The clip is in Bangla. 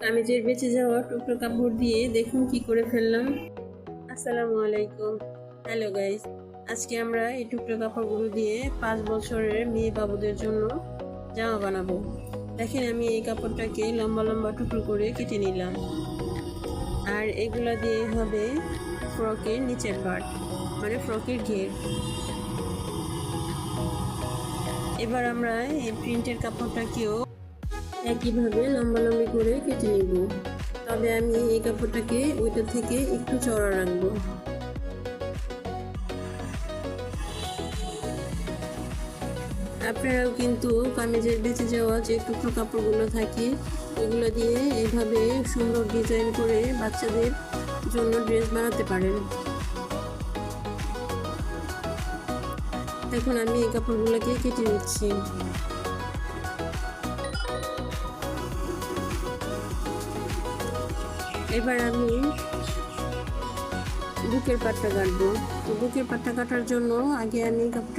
কামিজের বেঁচে যাওয়া টুকরো কাপড় দিয়ে দেখুন কি করে ফেললাম। আসসালামু আলাইকুম। হ্যালো গাইস, আজকে আমরা এই টুকরো কাপড়গুলো দিয়ে 5 বছরের মেয়ে বাবুদের জন্য জামা বানাবো। দেখেন, আমি এই কাপড়টাকে লম্বা লম্বা টুকরো করে কেটে নিলাম, আর এগুলা দিয়ে হবে ফ্রকের নিচের পার্ট, মানে ফ্রকের ঘের। এবার আমরা এই প্রিন্টের কাপড়টাকেও একইভাবে লম্বা লম্বি করে কেটে নিব, তবে আমি এই কাপড়টাকে ওইটা থেকে একটু চওড়া রাখবো। আপনারাও কিন্তু কামিজের বেঁচে যাওয়া যে টুকরো কাপড়গুলো থাকে এগুলো দিয়ে এইভাবে সুন্দর ডিজাইন করে বাচ্চাদের জন্য ড্রেস বানাতে পারেন। এখন আমি এই কাপড়গুলোকে কেটে নিচ্ছি। এবার আমি বুকের পাটটা কাটবো। তো বুকের পাটটা কাটার জন্য আগে আমি কাপড়টা